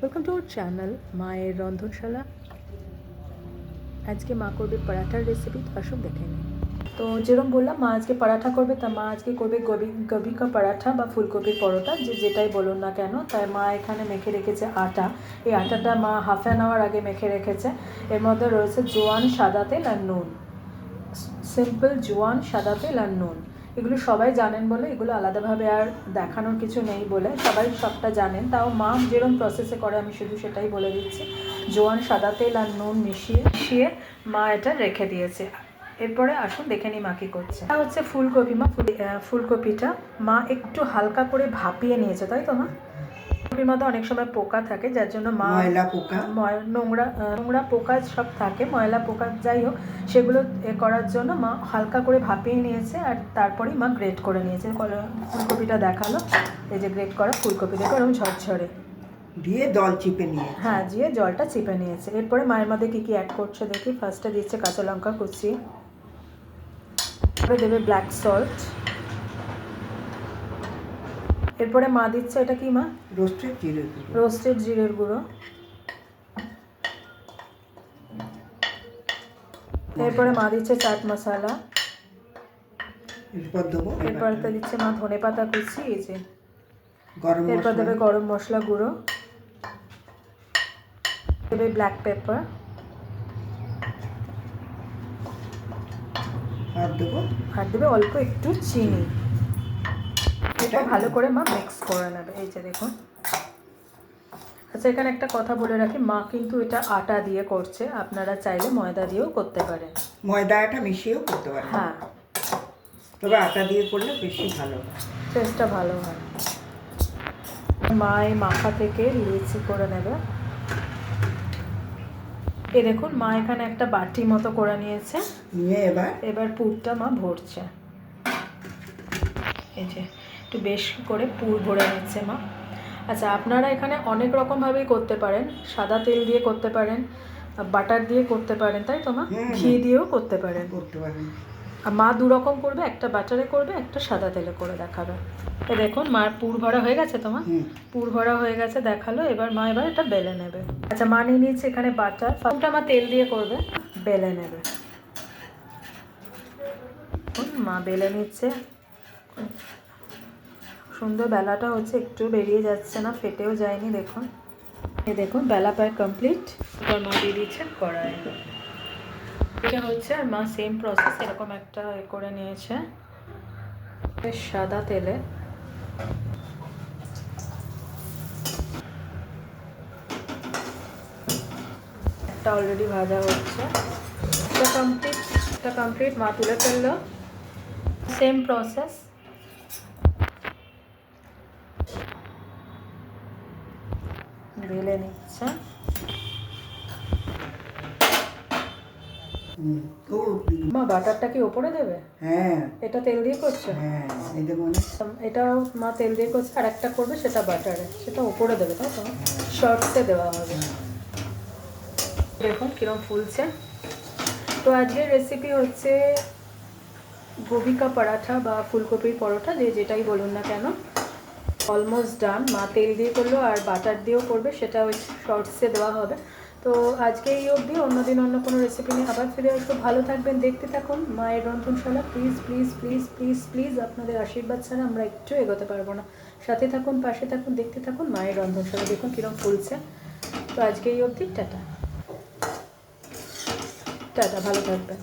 Welcome to our channel মায়ের রন্ধনশালা। আজকে মা করবে পরাঠার রেসিপি, তো আসুন দেখে নিই। তো যেরকম বললাম, মা আজকে পরাঠা করবে, তা মা আজকে করবে গোবি কা পরাঠা বা ফুলকপির পরোটা, যেটাই বলুন না কেন। তাই মা এখানে মেখে রেখেছে আটা। এই আটাটা মা হাফ অ্যান আওয়ার আগে মেখে রেখেছে। এর মধ্যে রয়েছে জোয়ান, সাদা তেল আর নুন। সিম্পল জোয়ান, সাদা তেল আর নুন, এগুলো সবাই জানেন বলে এগুলো আলাদাভাবে আর দেখানোর কিছু নেই বলে সবাই সবটা জানেন। তাও মা যেরকম প্রসেসে করে আমি শুধু সেটাই বলে দিচ্ছি। জোয়ান, সাদা তেল আর নুন মিশিয়ে মা এটা রেখে দিয়েছে। এরপরে আসুন দেখে নিই মা কী করছে। এটা হচ্ছে ফুলকপি। মা ফুলকপিটা মা একটু হালকা করে ভাপিয়ে নিয়েছে, তাই তো মা? ফুলকপির মধ্যে অনেক সময় পোকা থাকে, যার জন্য মা ময়লা পোকা, নোংরা পোকা সব থাকে, ময়লা পোকা যাই হোক, সেগুলো করার জন্য মা হালকা করে ভাপিয়ে নিয়েছে। আর তারপরেই মা গ্রেট করে নিয়েছে। ফুলকপিটা দেখালো, এই যে গ্রেট করা ফুলকপি দেখো এরকম ঝরঝরে দিয়ে জল চিপে নিয়ে, হ্যাঁ, দিয়ে জলটা চিপে নিয়েছে। এরপরে মায়ের মধ্যে কী কী অ্যাড করছে দেখি। ফার্স্টে দিচ্ছে কাঁচা লঙ্কা কুচি, তারপরে দেবে ব্ল্যাক সল্ট, এরপরে মা দিচ্ছে এটা কি মা? রোস্টেড জিরের গুঁড়ো। এরপরে মা দিচ্ছে চাট মশলা। এরপরে দিচ্ছে মা ধনে পাতা কুচি, এই যে। এরপর দেবে গরম মশলা গুঁড়ো, দেবে ব্ল্যাক পেপার, আর দেবে অল্প একটু চিনি। এটা ভালো করে মা মিক্স করে নেবে, এই যে দেখুন। আচ্ছা, এখানে একটা কথা বলে রাখি, মা কিন্তু এটা আটা দিয়ে করছে, আপনারা চাইলে ময়দা দিয়েও করতে পারেন, ময়দাটা মিশিয়েও করতে পারেন। হ্যাঁ, তবে আটা দিয়ে করলে বেশি ভালো হয়, টেস্টটা ভালো হয়। মা এই মাখা থেকে লিচি করে নেবে। এই দেখুন, মা এখানে একটা বাটি মতো করে নিয়েছে, নিয়ে এবার পুরটা মা ভরছে। এই যে একটু বেশি করে পুর ভরে নিচ্ছে মা। আচ্ছা, আপনারা এখানে অনেক রকমভাবেই করতে পারেন। সাদা তেল দিয়ে করতে পারেন, বাটার দিয়ে করতে পারেন, তাই তো মা? ঘি দিয়েও করতে পারেন। আর মা দু রকম করবে, একটা বাটারে করবে, একটা সাদা তেলে করে দেখাবে। এ দেখুন, মার পুর ভরা হয়ে গেছে তো মা? পুর ভরা হয়ে গেছে দেখালো। এবার মা এটা বেলে নেবে। আচ্ছা, মা নিয়ে নিচ্ছে এখানে বাটার, ফার্স্টটা মা তেল দিয়ে করবে, বেলে নেবে। মা বেলে নিচ্ছে, সুন্দর বেলাটা হচ্ছে, একটু বেরিয়ে যাচ্ছে না, ফেটেও যায়নি। দেখুন, এই দেখুন বেলা প্রায় কমপ্লিট। এবার মা দিয়ে দিচ্ছে কড়াই, এটা হচ্ছে। আর মা সেম প্রসেস এরকম একটা করে নিয়েছে সাদা তেলে। একটা অলরেডি ভাজা হচ্ছে, এটা কমপ্লিট। মা তুলে ফেললো, সেম প্রসেস। বেলে নিচ্ছে, মা বাটারটা কি ওপরে দেবে? হ্যাঁ, এটা তেল দিয়ে করছে, হ্যাঁ, এটাও মা তেল দিয়ে করছে। আর একটা করবে সেটা বাটারে, সেটা ওপরে দেবে, তাই তো? শর্টসে দেওয়া হবে। দেখুন কিরম ফুলছে। তো আজকের রেসিপি হচ্ছে গোবি কা পরাঠা বা ফুলকপির পরোটা, যেটাই বলুন না কেন। Almost done. মা তেল দিয়ে করলো, আর বাটার দিয়েও করবে, সেটা ওই শর্টসে দেওয়া হবে। তো আজকে এই অবধি, অন্যদিন অন্য কোনো রেসিপি নিয়ে আবার ফিরে আসবো। ভালো থাকবেন, দেখতে থাকুন মায়ের রন্ধনশালা। Please please please please please, আপনাদের আশীর্বাদ ছাড়া আমরা একটু এগোতে পারবো না। সাথে থাকুন, পাশে থাকুন, দেখতে থাকুন মায়ের রন্ধনশালা। দেখুন কীরকম ফুলছে। তো আজকে এই অবধি, টাটা টাটা, ভালো থাকবেন।